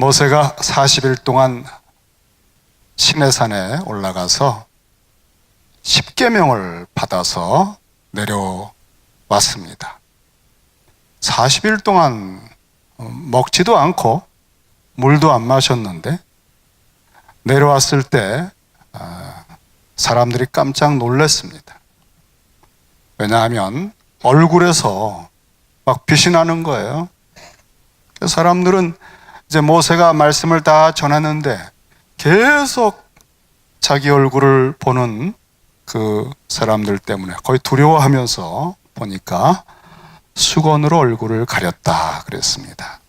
모세가 40일 동안 시내산에 올라가서 10계명을 받아서 내려왔습니다. 40일 동안 먹지도 않고 물도 안 마셨는데 내려왔을 때 사람들이 깜짝 놀랐습니다. 왜냐하면 얼굴에서 막 빛이 나는 거예요. 사람들은 이제 모세가 말씀을 다 전했는데 계속 자기 얼굴을 보는 그 사람들 때문에 거의 두려워하면서 보니까 수건으로 얼굴을 가렸다 그랬습니다.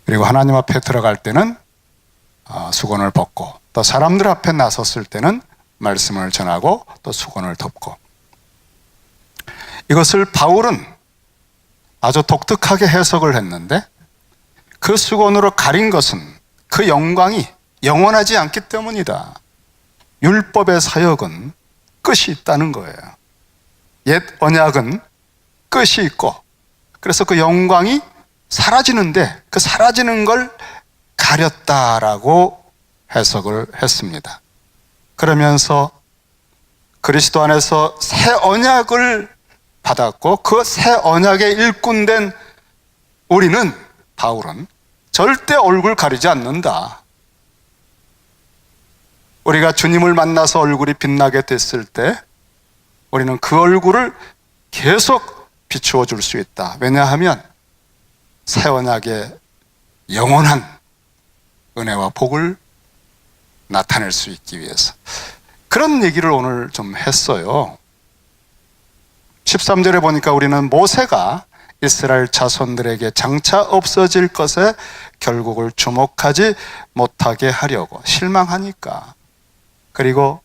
그리고 하나님 앞에 들어갈 때는 수건을 벗고, 또 사람들 앞에 나섰을 때는 말씀을 전하고 또 수건을 덮고. 이것을 바울은 아주 독특하게 해석을 했는데, 그 수건으로 가린 것은 그 영광이 영원하지 않기 때문이다. 율법의 사역은 끝이 있다는 거예요. 옛 언약은 끝이 있고, 그래서 그 영광이 사라지는데 그 사라지는 걸 가렸다라고 해석을 했습니다. 그러면서 그리스도 안에서 새 언약을 받았고 그 새 언약의 일꾼된 우리는, 바울은 절대 얼굴 가리지 않는다. 우리가 주님을 만나서 얼굴이 빛나게 됐을 때 우리는 그 얼굴을 계속 비추어 줄 수 있다. 왜냐하면 새 언약의 영원한 은혜와 복을 나타낼 수 있기 위해서. 그런 얘기를 오늘 좀 했어요. 13절에 보니까 우리는 모세가 이스라엘 자손들에게 장차 없어질 것에 결국을 주목하지 못하게 하려고 실망하니까, 그리고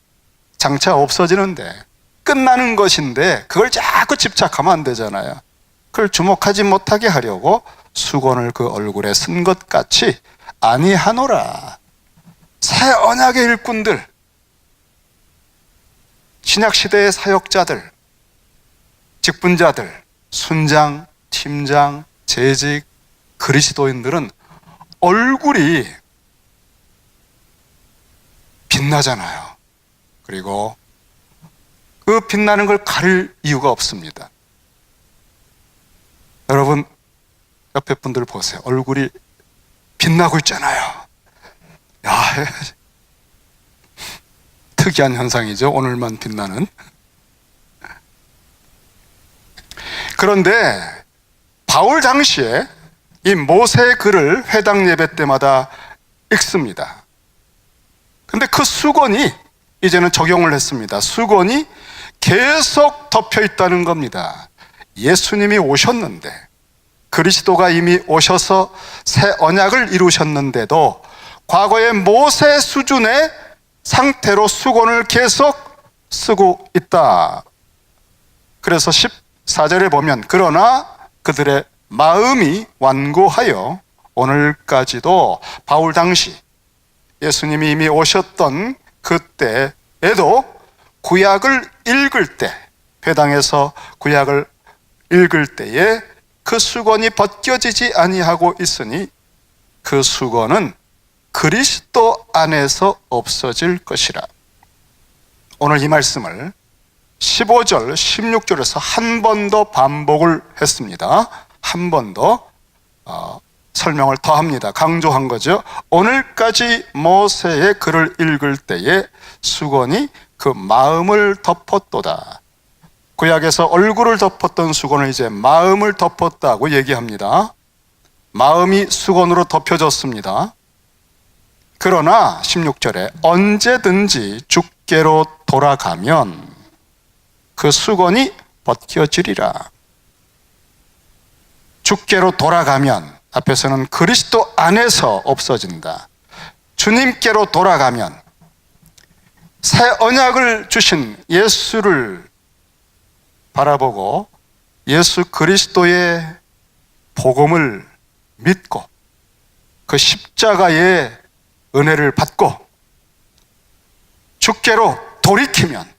장차 없어지는데 끝나는 것인데 그걸 자꾸 집착하면 안 되잖아요. 그걸 주목하지 못하게 하려고 수건을 그 얼굴에 쓴 것 같이 아니하노라. 새 언약의 일꾼들, 신약시대의 사역자들, 직분자들, 순장, 팀장, 재직, 그리스도인들은 얼굴이 빛나잖아요. 그리고 그 빛나는 걸 가릴 이유가 없습니다. 여러분, 옆에 분들 보세요. 얼굴이 빛나고 있잖아요. 야, 특이한 현상이죠. 오늘만 빛나는. 그런데 바울 당시에 이 모세의 글을 회당 예배 때마다 읽습니다. 근데 그 수건이 이제는 적용을 했습니다. 수건이 계속 덮여 있다는 겁니다. 예수님이 오셨는데, 그리스도가 이미 오셔서 새 언약을 이루셨는데도 과거의 모세 수준의 상태로 수건을 계속 쓰고 있다. 그래서 14절에 보면, 그러나 그들의 마음이 완고하여 오늘까지도, 바울 당시 예수님이 이미 오셨던 그때에도 구약을 읽을 때, 회당에서 구약을 읽을 때에 그 수건이 벗겨지지 아니하고 있으니 그 수건은 그리스도 안에서 없어질 것이라. 오늘 이 말씀을 15절, 16절에서 한 번 더 반복을 했습니다. 한 번 더 설명을 더 합니다. 강조한 거죠. 오늘까지 모세의 글을 읽을 때에 수건이 그 마음을 덮었도다. 구약에서 얼굴을 덮었던 수건을 이제 마음을 덮었다고 얘기합니다. 마음이 수건으로 덮여졌습니다. 그러나 16절에 언제든지 주께로 돌아가면 그 수건이 벗겨지리라. 주께로 돌아가면, 앞에서는 그리스도 안에서 없어진다. 주님께로 돌아가면, 새 언약을 주신 예수를 바라보고 예수 그리스도의 복음을 믿고 그 십자가의 은혜를 받고 주께로 돌이키면,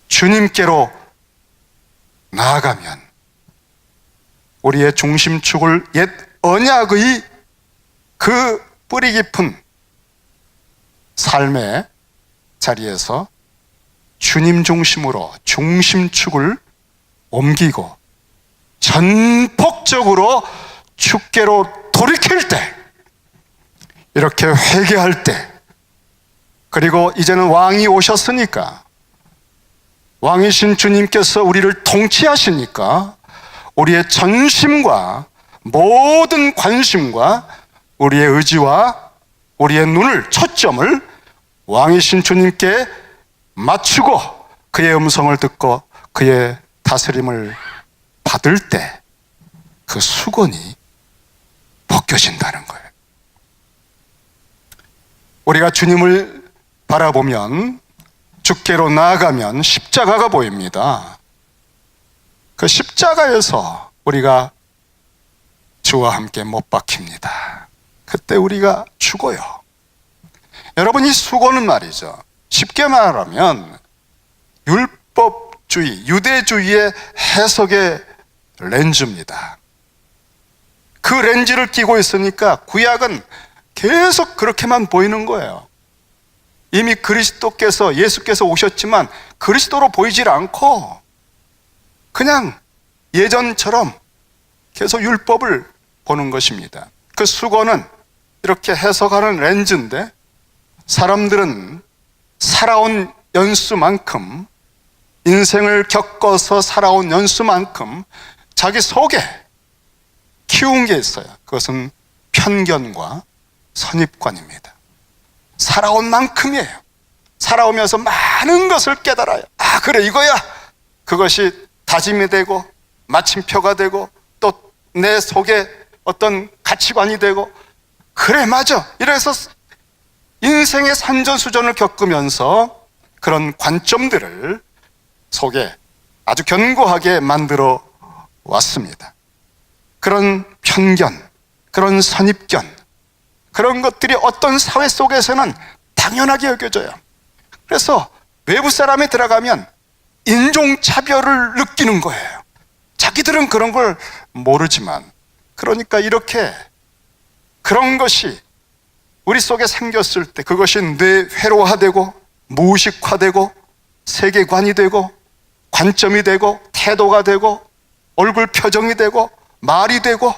주님께로 나아가면 우리의 중심축을 옛 언약의 그 뿌리 깊은 삶의 자리에서 주님 중심으로 중심축을 옮기고 전폭적으로 주께로 돌이킬 때, 이렇게 회개할 때, 그리고 이제는 왕이 오셨으니까, 왕이신 주님께서 우리를 통치하시니까 우리의 전심과 모든 관심과 우리의 의지와 우리의 눈을, 초점을 왕이신 주님께 맞추고 그의 음성을 듣고 그의 다스림을 받을 때 그 수건이 벗겨진다는 거예요. 우리가 주님을 바라보면, 주께로 나아가면 십자가가 보입니다. 그 십자가에서 우리가 주와 함께 못 박힙니다. 그때 우리가 죽어요. 여러분, 이 수고는 말이죠, 쉽게 말하면 율법주의, 유대주의의 해석의 렌즈입니다. 그 렌즈를 끼고 있으니까 구약은 계속 그렇게만 보이는 거예요. 이미 그리스도께서, 예수께서 오셨지만 그리스도로 보이질 않고 그냥 예전처럼 계속 율법을 보는 것입니다. 그 수고는 이렇게 해석하는 렌즈인데, 사람들은 살아온 연수만큼, 인생을 겪어서 살아온 연수만큼 자기 속에 키운 게 있어요. 그것은 편견과 선입관입니다. 살아온 만큼이에요. 살아오면서 많은 것을 깨달아요. 아, 그래, 이거야. 그것이 다짐이 되고 마침표가 되고 또 내 속에 어떤 가치관이 되고, 그래, 맞아, 이래서 인생의 산전수전을 겪으면서 그런 관점들을 속에 아주 견고하게 만들어 왔습니다. 그런 편견, 그런 선입견, 그런 것들이 어떤 사회 속에서는 당연하게 여겨져요. 그래서 외부 사람이 들어가면 인종차별을 느끼는 거예요. 자기들은 그런 걸 모르지만. 그러니까 이렇게 그런 것이 우리 속에 생겼을 때 그것이 뇌회로화되고 무의식화되고 세계관이 되고 관점이 되고 태도가 되고 얼굴 표정이 되고 말이 되고,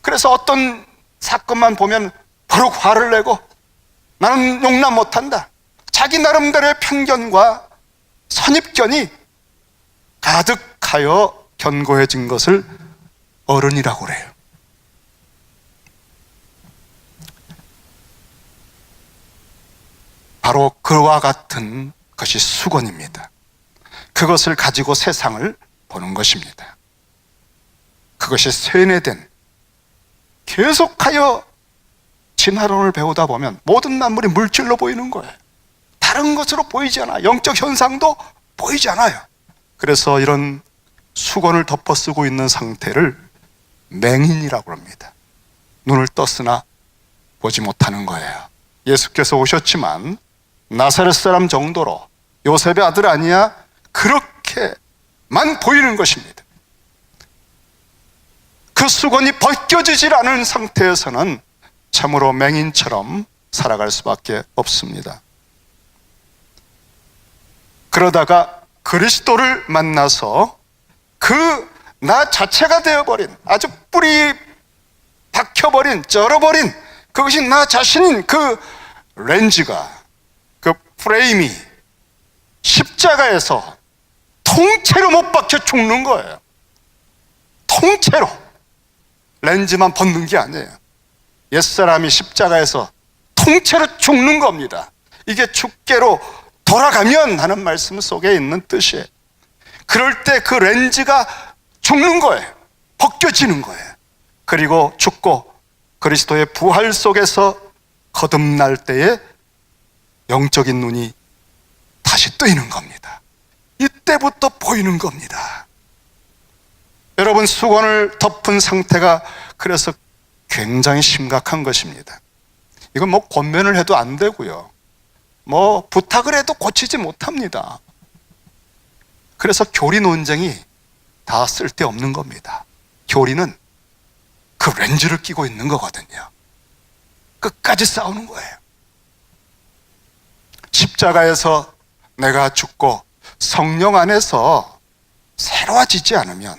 그래서 어떤 사건만 보면 버럭 화를 내고 나는 용납 못한다. 자기 나름대로의 편견과 선입견이 가득하여 견고해진 것을 어른이라고 그래요. 바로 그와 같은 것이 수건입니다. 그것을 가지고 세상을 보는 것입니다. 그것이 세뇌된, 계속하여 진화론을 배우다 보면 모든 만물이 물질로 보이는 거예요. 다른 것으로 보이지 않아요. 영적 현상도 보이지 않아요. 그래서 이런 수건을 덮어 쓰고 있는 상태를 맹인이라고 합니다. 눈을 떴으나 보지 못하는 거예요. 예수께서 오셨지만 나사렛 사람 정도로, 요셉의 아들 아니야, 그렇게만 보이는 것입니다. 그 수건이 벗겨지질 않은 상태에서는 참으로 맹인처럼 살아갈 수밖에 없습니다. 그러다가 그리스도를 만나서 그 나 자체가 되어버린, 아주 뿌리 박혀버린, 쩔어버린 그것이 나 자신인 그 렌즈가, 그 프레임이 십자가에서 통째로 못 박혀 죽는 거예요. 통째로. 렌즈만 벗는 게 아니에요. 옛사람이 십자가에서 통째로 죽는 겁니다. 이게 주께로 돌아가면 하는 말씀 속에 있는 뜻이에요. 그럴 때 그 렌즈가 죽는 거예요. 벗겨지는 거예요. 그리고 죽고 그리스도의 부활 속에서 거듭날 때에 영적인 눈이 다시 뜨이는 겁니다. 이때부터 보이는 겁니다. 여러분, 수건을 덮은 상태가 그래서 굉장히 심각한 것입니다. 이건 뭐 권면을 해도 안 되고요, 뭐 부탁을 해도 고치지 못합니다. 그래서 교리 논쟁이 다 쓸데없는 겁니다. 교리는 그 렌즈를 끼고 있는 거거든요. 끝까지 싸우는 거예요. 십자가에서 내가 죽고 성령 안에서 새로워지지 않으면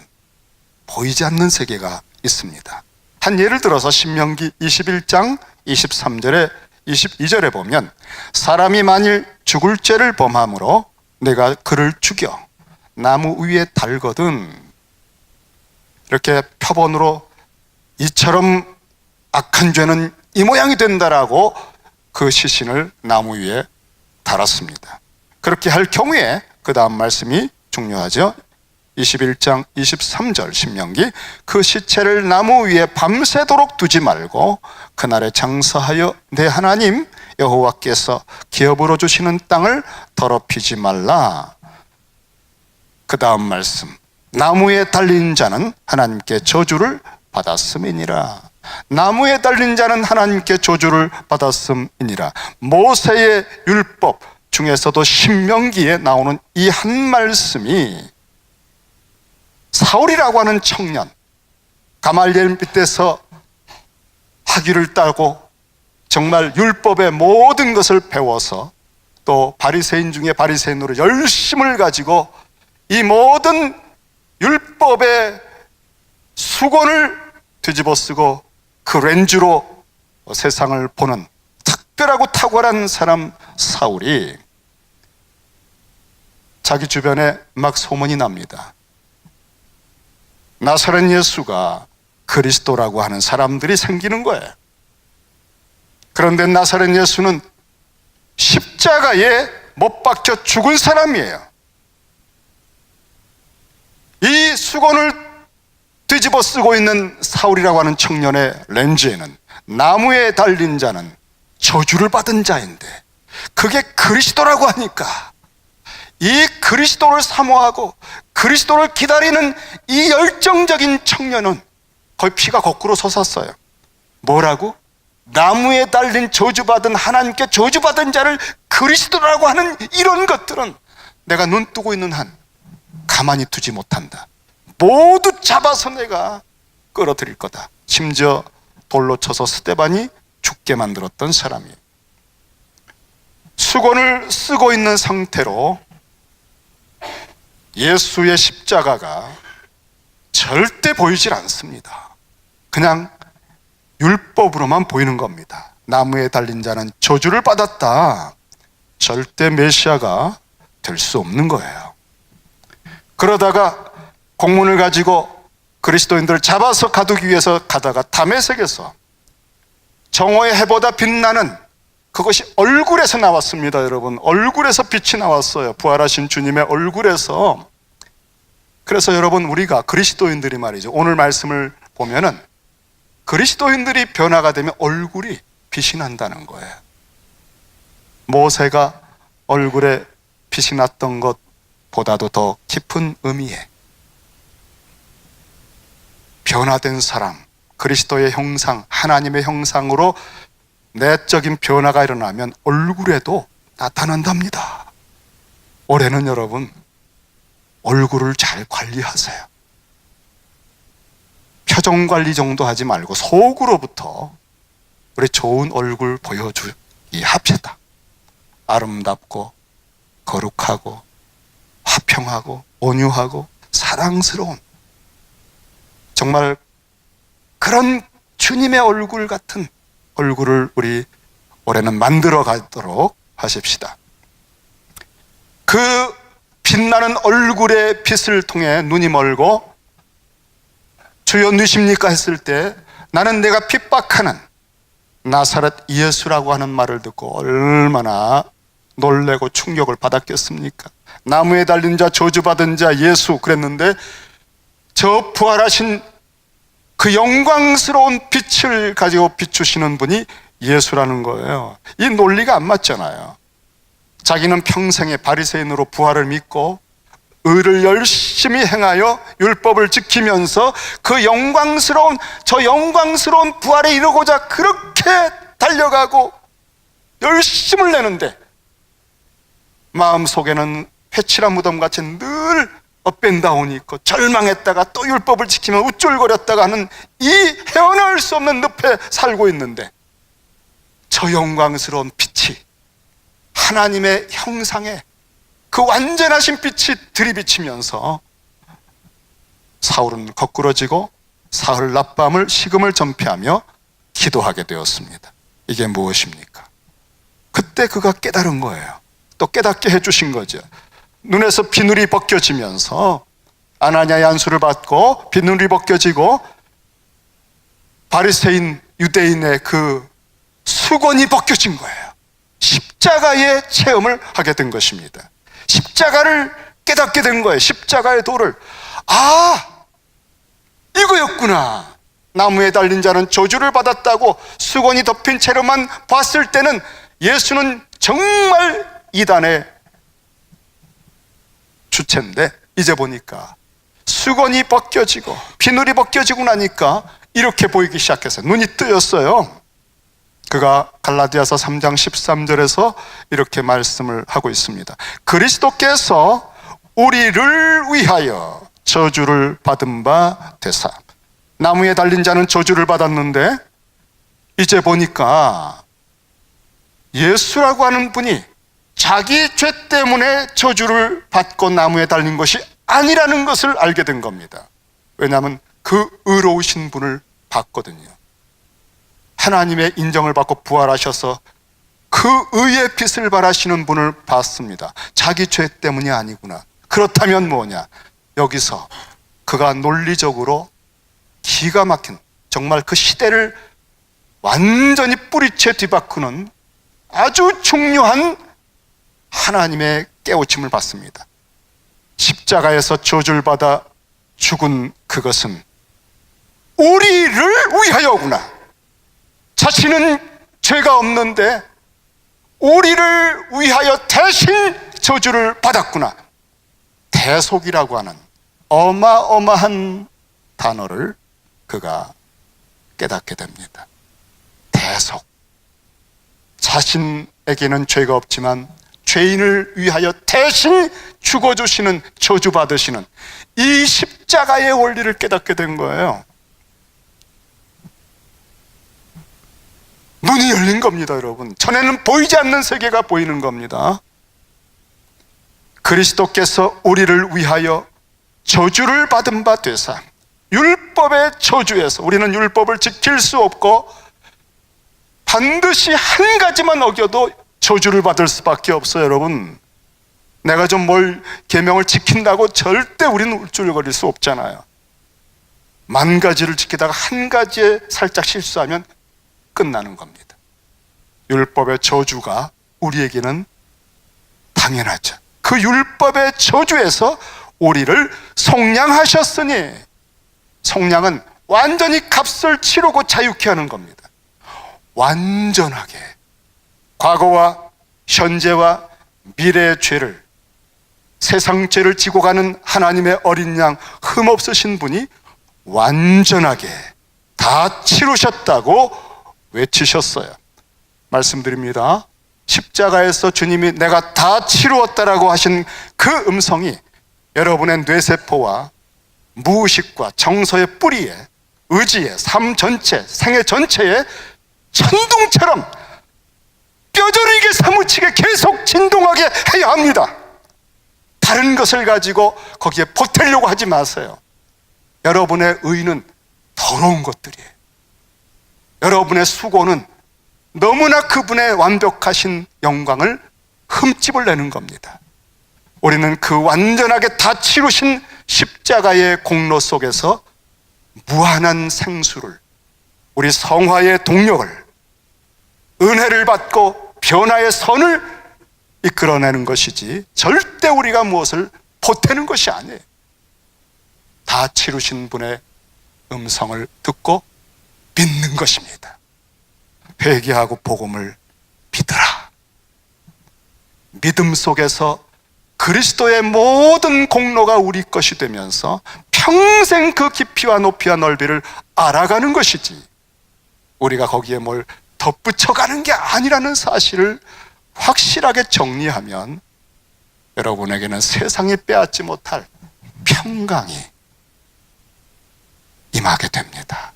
보이지 않는 세계가 있습니다. 한 예를 들어서 신명기 21장 23절에 22절에 보면 사람이 만일 죽을 죄를 범함으로 내가 그를 죽여 나무 위에 달거든, 이렇게 표본으로 이처럼 악한 죄는 이 모양이 된다라고 그 시신을 나무 위에 달았습니다. 그렇게 할 경우에 그 다음 말씀이 중요하죠. 21장 23절 신명기, 그 시체를 나무 위에 밤새도록 두지 말고 그날에 장사하여 내 하나님 여호와께서 기업으로 주시는 땅을 더럽히지 말라. 그 다음 말씀, 나무에 달린 자는 하나님께 저주를 받았음이니라. 나무에 달린 자는 하나님께 저주를 받았음이니라. 모세의 율법 중에서도 신명기에 나오는 이 한 말씀이 사울이라고 하는 청년, 가말리엘 밑에서 학위를 따고 정말 율법의 모든 것을 배워서 또 바리새인 중에 바리새인으로 열심을 가지고 이 모든 율법의 수건을 뒤집어 쓰고 그 렌즈로 세상을 보는 특별하고 탁월한 사람 사울이 자기 주변에 막 소문이 납니다. 나사렛 예수가 그리스도라고 하는 사람들이 생기는 거예요. 그런데 나사렛 예수는 십자가에 못 박혀 죽은 사람이에요. 이 수건을 뒤집어 쓰고 있는 사울이라고 하는 청년의 렌즈에는 나무에 달린 자는 저주를 받은 자인데, 그게 그리스도라고 하니까 이 그리스도를 사모하고 그리스도를 기다리는 이 열정적인 청년은 거의 피가 거꾸로 솟았어요. 뭐라고? 나무에 달린 저주받은, 하나님께 저주받은 자를 그리스도라고 하는 이런 것들은 내가 눈 뜨고 있는 한 가만히 두지 못한다. 모두 잡아서 내가 끌어들일 거다. 심지어 돌로 쳐서 스데반이 죽게 만들었던 사람이에요. 수건을 쓰고 있는 상태로 예수의 십자가가 절대 보이질 않습니다. 그냥 율법으로만 보이는 겁니다. 나무에 달린 자는 저주를 받았다. 절대 메시아가 될 수 없는 거예요. 그러다가 공문을 가지고 그리스도인들을 잡아서 가두기 위해서 가다가 다메섹에서 정오의 해보다 빛나는 그것이 얼굴에서 나왔습니다. 여러분, 얼굴에서 빛이 나왔어요. 부활하신 주님의 얼굴에서. 그래서 여러분, 우리가 그리스도인들이 말이죠, 오늘 말씀을 보면은 그리스도인들이 변화가 되면 얼굴이 빛이 난다는 거예요. 모세가 얼굴에 빛이 났던 것보다도 더 깊은 의미에 변화된 사람, 그리스도의 형상, 하나님의 형상으로 내적인 변화가 일어나면 얼굴에도 나타난답니다. 올해는 여러분, 얼굴을 잘 관리하세요. 표정 관리 정도 하지 말고 속으로부터 우리 좋은 얼굴 보여주기 합시다. 아름답고 거룩하고 화평하고 온유하고 사랑스러운, 정말 그런 주님의 얼굴 같은 얼굴을 우리 올해는 만들어 가도록 하십시다. 그 빛나는 얼굴의 빛을 통해 눈이 멀고 주여 누십니까 했을 때 나는 내가 핍박하는 나사렛 예수라고 하는 말을 듣고 얼마나 놀래고 충격을 받았겠습니까? 나무에 달린 자, 저주받은 자 예수 그랬는데 저 부활하신 그 영광스러운 빛을 가지고 비추시는 분이 예수라는 거예요. 이 논리가 안 맞잖아요. 자기는 평생에 바리새인으로 부활을 믿고 의를 열심히 행하여 율법을 지키면서 그 영광스러운, 저 영광스러운 부활에 이르고자 그렇게 달려가고 열심을 내는데 마음속에는 회칠한 무덤같이 늘 업앤다운이 있고 절망했다가 또 율법을 지키면 우쭐거렸다가 하는 이 헤어나올 수 없는 늪에 살고 있는데, 저 영광스러운 빛이, 하나님의 형상에 그 완전하신 빛이 들이비치면서 사울은 거꾸러지고 사흘 낮밤을 식음을 전폐하며 기도하게 되었습니다. 이게 무엇입니까? 그때 그가 깨달은 거예요. 또 깨닫게 해주신 거죠. 눈에서 비늘이 벗겨지면서 아나니아의 안수를 받고 비늘이 벗겨지고 바리새인 유대인의 그 수건이 벗겨진 거예요. 십자가의 체험을 하게 된 것입니다. 십자가를 깨닫게 된 거예요. 십자가의 도를. 아, 이거였구나. 나무에 달린 자는 저주를 받았다고 수건이 덮인 채로만 봤을 때는 예수는 정말 이단의 주체인데, 이제 보니까 수건이 벗겨지고 비늘이 벗겨지고 나니까 이렇게 보이기 시작해서 눈이 뜨였어요. 그가 갈라디아서 3장 13절에서 이렇게 말씀을 하고 있습니다. 그리스도께서 우리를 위하여 저주를 받은 바 되사. 나무에 달린 자는 저주를 받았는데 이제 보니까 예수라고 하는 분이 자기 죄 때문에 저주를 받고 나무에 달린 것이 아니라는 것을 알게 된 겁니다. 왜냐하면 그 의로우신 분을 봤거든요. 하나님의 인정을 받고 부활하셔서 그 의의 빛을 발하시는 분을 봤습니다. 자기 죄 때문이 아니구나. 그렇다면 뭐냐? 여기서 그가 논리적으로 기가 막힌, 정말 그 시대를 완전히 뿌리채 뒤바꾸는 아주 중요한 하나님의 깨우침을 받습니다. 십자가에서 저주를 받아 죽은 그것은 우리를 위하여구나. 자신은 죄가 없는데 우리를 위하여 대신 저주를 받았구나. 대속이라고 하는 어마어마한 단어를 그가 깨닫게 됩니다. 대속. 자신에게는 죄가 없지만 죄인을 위하여 대신 죽어주시는, 저주받으시는 이 십자가의 원리를 깨닫게 된 거예요. 눈이 열린 겁니다, 여러분. 전에는 보이지 않는 세계가 보이는 겁니다. 그리스도께서 우리를 위하여 저주를 받은 바 되사. 율법의 저주에서 우리는 율법을 지킬 수 없고 반드시 한 가지만 어겨도 저주를 받을 수밖에 없어요, 여러분. 내가 좀 뭘 계명을 지킨다고 절대 우리는 울줄거릴 수 없잖아요. 만 가지를 지키다가 한 가지에 살짝 실수하면 끝나는 겁니다. 율법의 저주가 우리에게는 당연하죠. 그 율법의 저주에서 우리를 속량하셨으니, 속량은 완전히 값을 치르고 자유케 하는 겁니다. 완전하게 과거와 현재와 미래의 죄를, 세상 죄를 지고 가는 하나님의 어린 양 흠없으신 분이 완전하게 다 치르셨다고 외치셨어요. 말씀드립니다. 십자가에서 주님이 내가 다 치루었다라고 하신 그 음성이 여러분의 뇌세포와 무의식과 정서의 뿌리에, 의지에, 삶 전체, 생애 전체에 천둥처럼 뼈저리게 사무치게 계속 진동하게 해야 합니다. 다른 것을 가지고 거기에 보태려고 하지 마세요. 여러분의 의는 더러운 것들이에요. 여러분의 수고는 너무나 그분의 완벽하신 영광을 흠집을 내는 겁니다. 우리는 그 완전하게 다 치루신 십자가의 공로 속에서 무한한 생수를, 우리 성화의 동력을, 은혜를 받고 변화의 선을 이끌어내는 것이지 절대 우리가 무엇을 보태는 것이 아니에요. 다 치루신 분의 음성을 듣고 믿는 것입니다. 회개하고 복음을 믿으라. 믿음 속에서 그리스도의 모든 공로가 우리 것이 되면서 평생 그 깊이와 높이와 넓이를 알아가는 것이지, 우리가 거기에 뭘 덧붙여가는 게 아니라는 사실을 확실하게 정리하면 여러분에게는 세상이 빼앗지 못할 평강이 임하게 됩니다.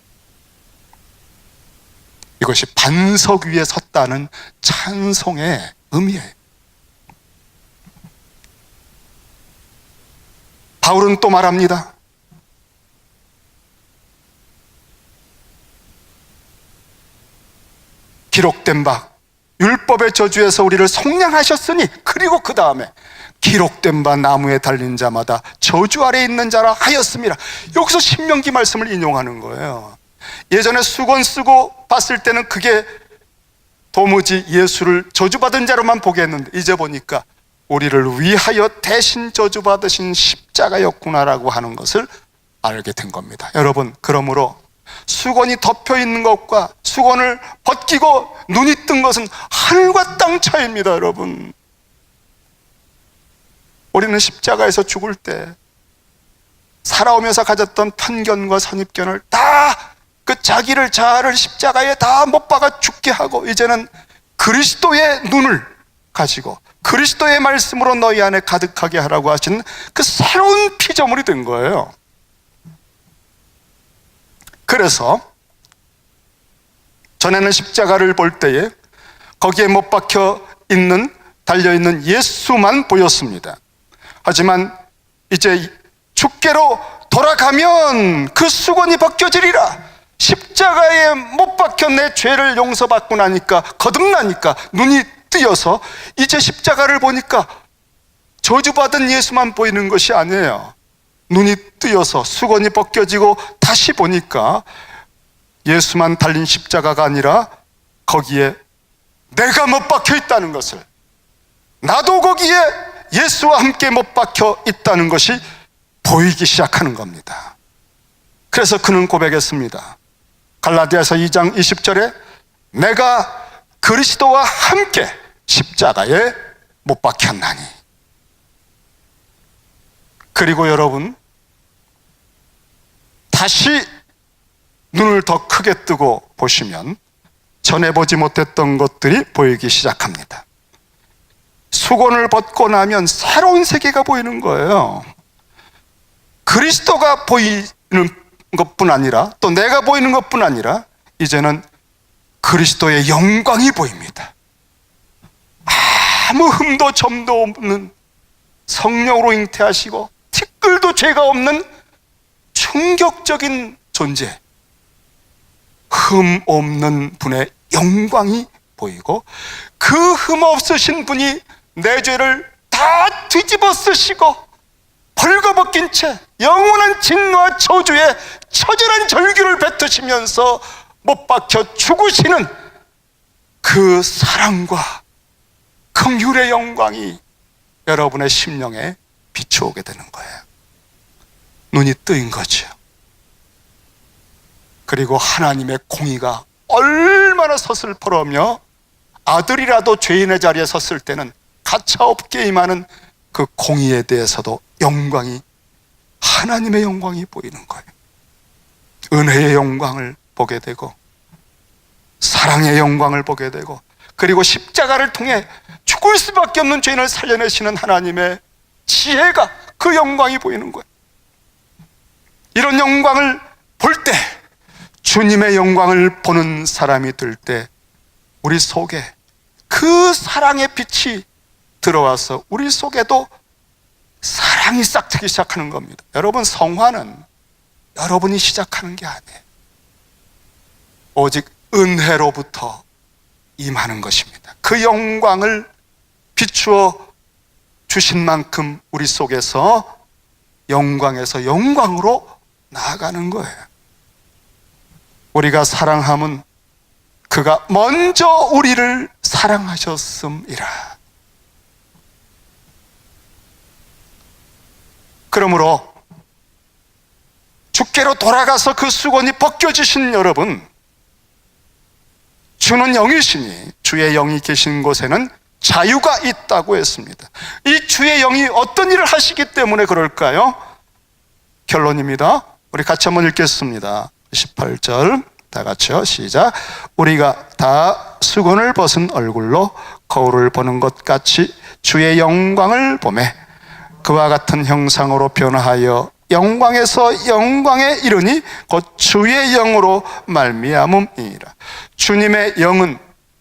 이것이 반석 위에 섰다는 찬송의 의미예요. 바울은 또 말합니다. 기록된 바 율법의 저주에서 우리를 속량하셨으니, 그리고 그 다음에 기록된 바 나무에 달린 자마다 저주 아래 있는 자라 하였습니다. 여기서 신명기 말씀을 인용하는 거예요. 예전에 수건 쓰고 봤을 때는 그게 도무지 예수를 저주받은 자로만 보게 했는데, 이제 보니까 우리를 위하여 대신 저주받으신 십자가였구나라고 하는 것을 알게 된 겁니다. 여러분, 그러므로 수건이 덮여 있는 것과 수건을 벗기고 눈이 뜬 것은 하늘과 땅 차이입니다. 여러분, 우리는 십자가에서 죽을 때 살아오면서 가졌던 편견과 선입견을 다 그 자기를 십자가에 다 못 박아 죽게 하고, 이제는 그리스도의 눈을 가지고 그리스도의 말씀으로 너희 안에 가득하게 하라고 하신 그 새로운 피조물이 된 거예요. 그래서 전에는 십자가를 볼 때에 거기에 못 박혀 있는, 달려있는 예수만 보였습니다. 하지만 이제 주께로 돌아가면 그 수건이 벗겨지리라. 십자가에 못 박혀 내 죄를 용서받고 나니까, 거듭나니까 눈이 뜨여서 이제 십자가를 보니까 저주받은 예수만 보이는 것이 아니에요. 눈이 뜨여서 수건이 벗겨지고 다시 보니까 예수만 달린 십자가가 아니라 거기에 내가 못 박혀 있다는 것을, 나도 거기에 예수와 함께 못 박혀 있다는 것이 보이기 시작하는 겁니다. 그래서 그는 고백했습니다. 갈라디아서 2장 20절에 내가 그리스도와 함께 십자가에 못 박혔나니. 그리고 여러분, 다시 눈을 더 크게 뜨고 보시면 전에 보지 못했던 것들이 보이기 시작합니다. 수건을 벗고 나면 새로운 세계가 보이는 거예요. 그리스도가 보이는 것뿐 아니라, 또 내가 보이는 것뿐 아니라, 이제는 그리스도의 영광이 보입니다. 아무 흠도 점도 없는, 성령으로 잉태하시고 티끌도 죄가 없는 충격적인 존재, 흠 없는 분의 영광이 보이고, 그 흠 없으신 분이 내 죄를 다 뒤집어 쓰시고 벌거벗긴 채 영원한 진노와 저주에 처절한 절규를 뱉으시면서 못 박혀 죽으시는 그 사랑과 긍휼의 영광이 여러분의 심령에 비추오게 되는 거예요. 눈이 뜨인 거죠. 그리고 하나님의 공의가 얼마나 서슬퍼러며, 아들이라도 죄인의 자리에 섰을 때는 가차없게 임하는 그 공의에 대해서도 영광이, 하나님의 영광이 보이는 거예요. 은혜의 영광을 보게 되고, 사랑의 영광을 보게 되고, 그리고 십자가를 통해 죽을 수밖에 없는 죄인을 살려내시는 하나님의 지혜가, 그 영광이 보이는 거예요. 이런 영광을 볼 때, 주님의 영광을 보는 사람이 될 때, 우리 속에 그 사랑의 빛이 들어와서 우리 속에도 사랑이 싹트기 시작하는 겁니다. 여러분, 성화는 여러분이 시작하는 게 아니에요. 오직 은혜로부터 임하는 것입니다. 그 영광을 비추어 주신 만큼 우리 속에서 영광에서 영광으로 나아가는 거예요. 우리가 사랑함은 그가 먼저 우리를 사랑하셨음이라. 그러므로 주께로 돌아가서 그 수건이 벗겨지신 여러분, 주는 영이시니 주의 영이 계신 곳에는 자유가 있다고 했습니다. 이 주의 영이 어떤 일을 하시기 때문에 그럴까요? 결론입니다. 우리 같이 한번 읽겠습니다. 18절 다 같이요. 시작. 우리가 다 수건을 벗은 얼굴로 거울을 보는 것 같이 주의 영광을 보매 그와 같은 형상으로 변화하여 영광에서 영광에 이르니 곧 주의 영으로 말미암음이니라. 주님의 영은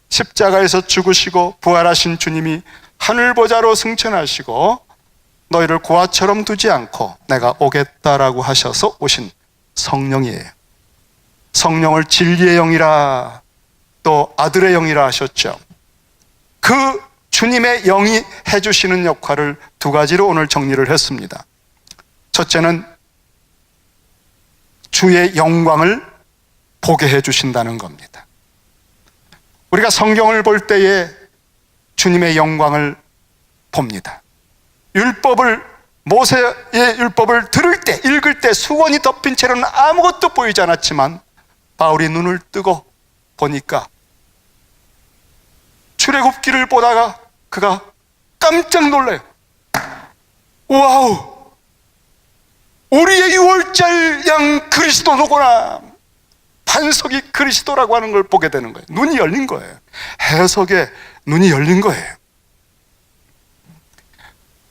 십자가에서 죽으시고 부활하신 주님이 하늘보좌로 승천하시고 너희를 고아처럼 두지 않고 내가 오겠다라고 하셔서 오신 성령이에요. 성령을 진리의 영이라 또 아들의 영이라 하셨죠. 그 주님의 영이 해주시는 역할을 두 가지로 오늘 정리를 했습니다. 첫째는 주의 영광을 보게 해주신다는 겁니다. 우리가 성경을 볼 때에 주님의 영광을 봅니다. 모세의 율법을 들을 때, 읽을 때 수건이 덮인 채로는 아무것도 보이지 않았지만 바울이 눈을 뜨고 보니까 출애굽기를 보다가 그가 깜짝 놀라요. 와우, 우리의 유월절 양 그리스도로구나. 반석이 그리스도라고 하는 걸 보게 되는 거예요. 눈이 열린 거예요. 해석에 눈이 열린 거예요.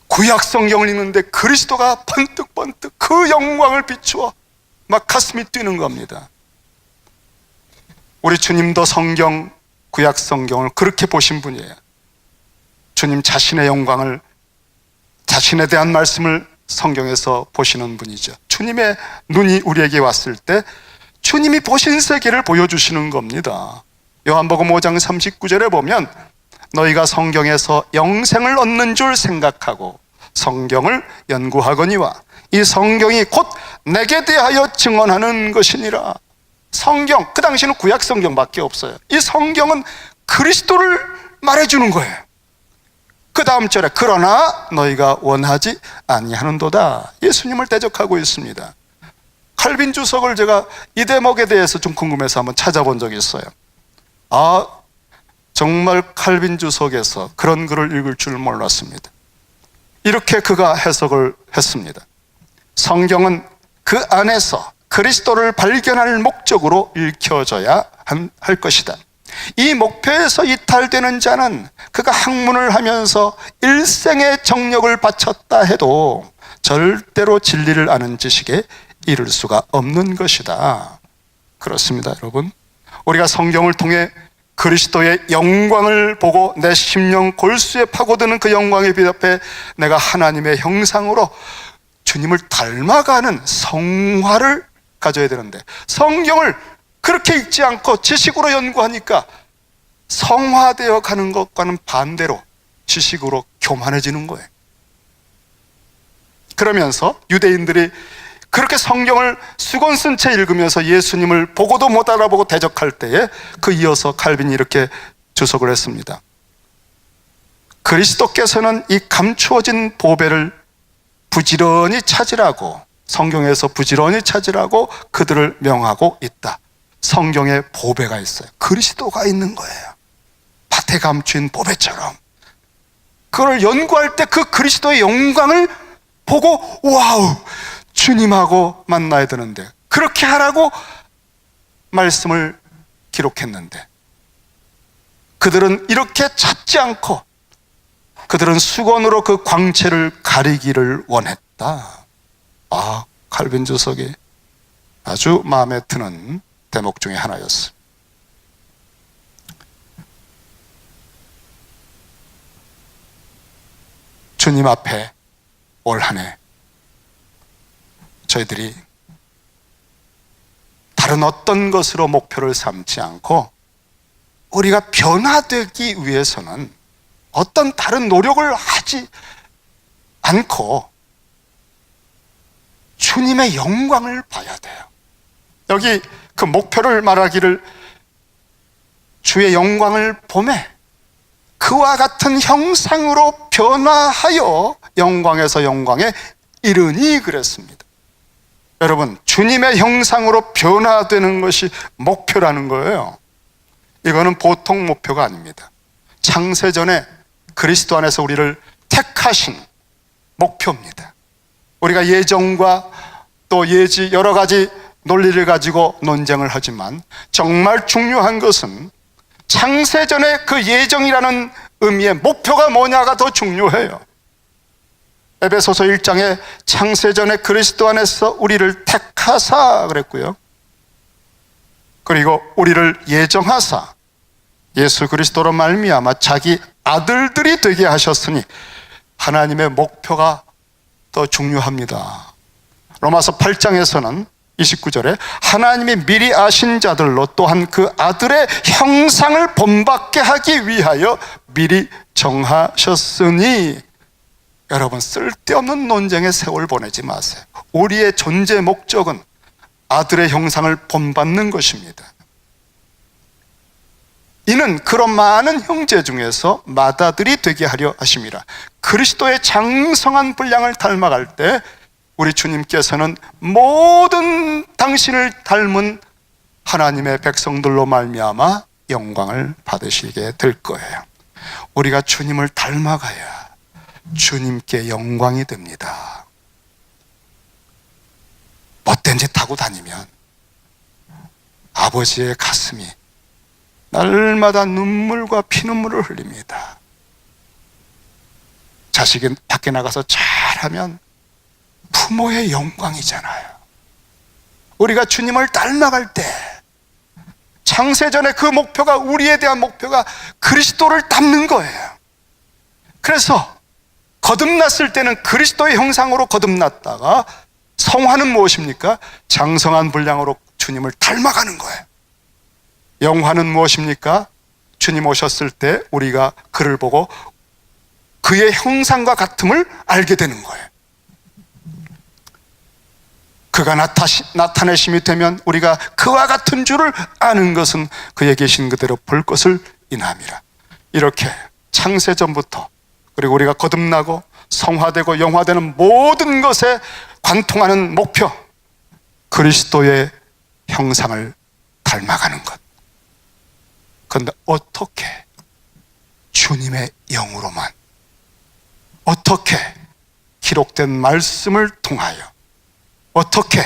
구약 성경을 읽는데 그리스도가 번뜩번뜩 그 영광을 비추어 막 가슴이 뛰는 겁니다. 우리 주님도 구약 성경을 그렇게 보신 분이에요. 주님 자신의 영광을, 자신에 대한 말씀을 성경에서 보시는 분이죠. 주님의 눈이 우리에게 왔을 때 주님이 보신 세계를 보여주시는 겁니다. 요한복음 5장 39절에 보면 너희가 성경에서 영생을 얻는 줄 생각하고 성경을 연구하거니와 이 성경이 곧 내게 대하여 증언하는 것이니라. 성경, 그 당시는 구약 성경밖에 없어요. 이 성경은 그리스도를 말해주는 거예요. 그 다음 절에 그러나 너희가 원하지 아니하는도다. 예수님을 대적하고 있습니다. 칼빈 주석을 제가 이 대목에 대해서 좀 궁금해서 한번 찾아본 적이 있어요. 정말 칼빈 주석에서 그런 글을 읽을 줄 몰랐습니다. 이렇게 그가 해석을 했습니다. 성경은 그 안에서 그리스도를 발견할 목적으로 읽혀져야 할 것이다. 이 목표에서 이탈되는 자는 그가 학문을 하면서 일생의 정력을 바쳤다 해도 절대로 진리를 아는 지식에 이를 수가 없는 것이다. 그렇습니다, 여러분. 우리가 성경을 통해 그리스도의 영광을 보고 내 심령 골수에 파고드는 그 영광에 비답해 내가 하나님의 형상으로 주님을 닮아가는 성화를 가져야 되는데, 성경을 그렇게 읽지 않고 지식으로 연구하니까 성화되어 가는 것과는 반대로 지식으로 교만해지는 거예요. 그러면서 유대인들이 그렇게 성경을 수건 쓴 채 읽으면서 예수님을 보고도 못 알아보고 대적할 때에 그 이어서 칼빈이 이렇게 주석을 했습니다. 그리스도께서는 이 감추어진 보배를 부지런히 찾으라고, 성경에서 부지런히 찾으라고 그들을 명하고 있다. 성경에 보배가 있어요. 그리스도가 있는 거예요. 밭에 감춘 보배처럼. 그걸 연구할 때 그 그리스도의 영광을 보고 와우, 주님하고 만나야 되는데 그렇게 하라고 말씀을 기록했는데 그들은 이렇게 찾지 않고 그들은 수건으로 그 광채를 가리기를 원했다. 칼빈 주석이 아주 마음에 드는 대목 중에 하나였습니다. 주님 앞에 올 한 해 저희들이 다른 어떤 것으로 목표를 삼지 않고 우리가 변화되기 위해서는 어떤 다른 노력을 하지 않고 주님의 영광을 봐야 돼요. 여기 그 목표를 말하기를 주의 영광을 보매 그와 같은 형상으로 변화하여 영광에서 영광에 이르니 그랬습니다. 여러분, 주님의 형상으로 변화되는 것이 목표라는 거예요. 이거는 보통 목표가 아닙니다. 창세전에 그리스도 안에서 우리를 택하신 목표입니다. 우리가 예정과 또 예지 여러 가지 논리를 가지고 논쟁을 하지만 정말 중요한 것은 창세전에 그 예정이라는 의미의 목표가 뭐냐가 더 중요해요. 에베소서 1장에 창세전에 그리스도 안에서 우리를 택하사 그랬고요. 그리고 우리를 예정하사 예수 그리스도로 말미암아 자기 아들들이 되게 하셨으니 하나님의 목표가 더 중요합니다. 로마서 8장에서는 29절에 하나님이 미리 아신 자들로 또한 그 아들의 형상을 본받게 하기 위하여 미리 정하셨으니, 여러분 쓸데없는 논쟁에 세월 보내지 마세요. 우리의 존재 목적은 아들의 형상을 본받는 것입니다. 이는 그런 많은 형제 중에서 맏아들이 되게 하려 하심이라. 그리스도의 장성한 분량을 닮아갈 때 우리 주님께서는 모든 당신을 닮은 하나님의 백성들로 말미암아 영광을 받으시게 될 거예요. 우리가 주님을 닮아가야 주님께 영광이 됩니다. 못된 짓 하고 다니면 아버지의 가슴이 날마다 눈물과 피눈물을 흘립니다. 자식이 밖에 나가서 잘하면 부모의 영광이잖아요. 우리가 주님을 닮아갈 때 창세전에 그 목표가, 우리에 대한 목표가 그리스도를 닮는 거예요. 그래서 거듭났을 때는 그리스도의 형상으로 거듭났다가 성화는 무엇입니까? 장성한 분량으로 주님을 닮아가는 거예요. 영화는 무엇입니까? 주님 오셨을 때 우리가 그를 보고 그의 형상과 같음을 알게 되는 거예요. 그가 나타내심이 되면 우리가 그와 같은 줄을 아는 것은 그의 계신 그대로 볼 것을 인함이라. 이렇게 창세전부터 그리고 우리가 거듭나고 성화되고 영화되는 모든 것에 관통하는 목표, 그리스도의 형상을 닮아가는 것. 그런데 어떻게? 주님의 영으로만, 어떻게? 기록된 말씀을 통하여, 어떻게?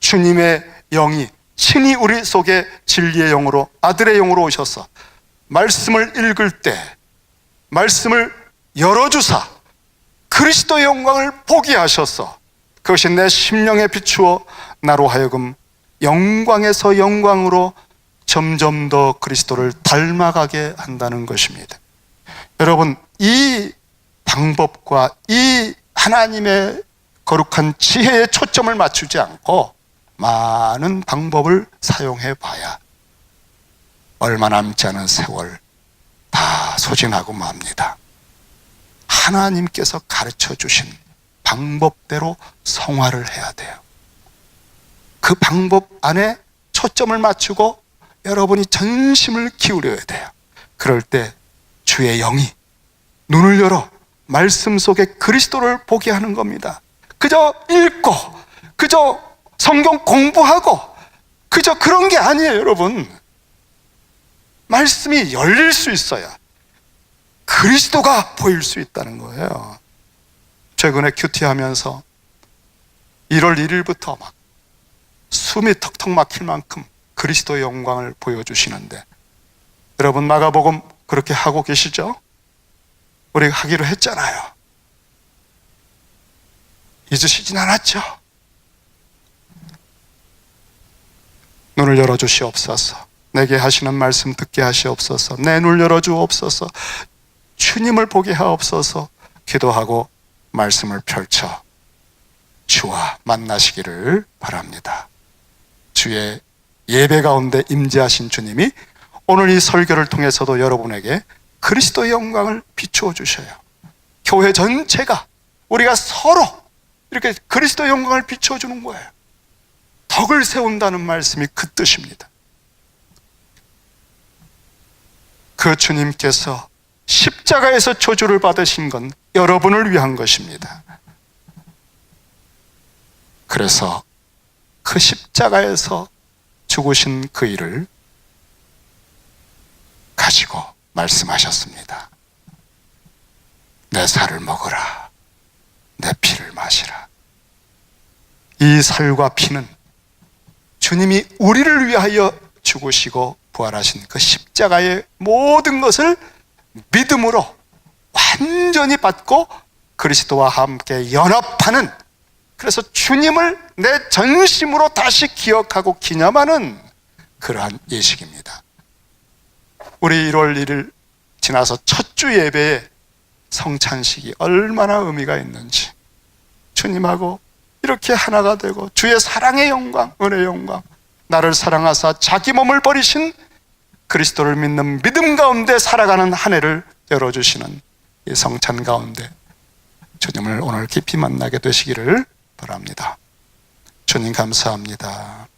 주님의 영이 친히 우리 속에 진리의 영으로, 아들의 영으로 오셔서 말씀을 읽을 때 말씀을 열어주사 그리스도의 영광을 보게 하셔서 그것이 내 심령에 비추어 나로 하여금 영광에서 영광으로 점점 더 그리스도를 닮아가게 한다는 것입니다. 여러분, 이 방법과 이 하나님의 거룩한 지혜에 초점을 맞추지 않고 많은 방법을 사용해 봐야 얼마 남지 않은 세월 다 소진하고 맙니다. 하나님께서 가르쳐 주신 방법대로 성화를 해야 돼요. 그 방법 안에 초점을 맞추고 여러분이 전심을 기울여야 돼요. 그럴 때 주의 영이 눈을 열어 말씀 속에 그리스도를 보게 하는 겁니다. 그저 읽고 그저 성경 공부하고 그저 그런 게 아니에요. 여러분, 말씀이 열릴 수 있어야 그리스도가 보일 수 있다는 거예요. 최근에 큐티하면서 1월 1일부터 막 숨이 턱턱 막힐 만큼 그리스도의 영광을 보여주시는데, 여러분 마가복음 그렇게 하고 계시죠? 우리가 하기로 했잖아요. 잊으시진 않았죠? 눈을 열어주시옵소서. 내게 하시는 말씀 듣게 하시옵소서. 내 눈을 열어주옵소서. 주님을 보게 하옵소서. 기도하고 말씀을 펼쳐 주와 만나시기를 바랍니다. 주의 예배 가운데 임재하신 주님이 오늘 이 설교를 통해서도 여러분에게 그리스도의 영광을 비추어 주셔요. 교회 전체가, 우리가 서로 이렇게 그리스도의 영광을 비추어 주는 거예요. 덕을 세운다는 말씀이 그 뜻입니다. 그 주님께서 십자가에서 저주를 받으신 건 여러분을 위한 것입니다. 그래서 그 십자가에서 죽으신 그 일을 가지고 말씀하셨습니다. 내 살을 먹으라, 내 피를 마시라. 이 살과 피는 주님이 우리를 위하여 죽으시고 부활하신 그 십자가의 모든 것을 믿음으로 완전히 받고 그리스도와 함께 연합하는, 그래서 주님을 내 전심으로 다시 기억하고 기념하는 그러한 예식입니다. 우리 1월 1일 지나서 첫 주 예배의 성찬식이 얼마나 의미가 있는지, 주님하고 이렇게 하나가 되고 주의 사랑의 영광, 은혜의 영광, 나를 사랑하사 자기 몸을 버리신 그리스도를 믿는 믿음 가운데 살아가는 한 해를 열어주시는 이 성찬 가운데 주님을 오늘 깊이 만나게 되시기를 바랍니다. 주님 감사합니다.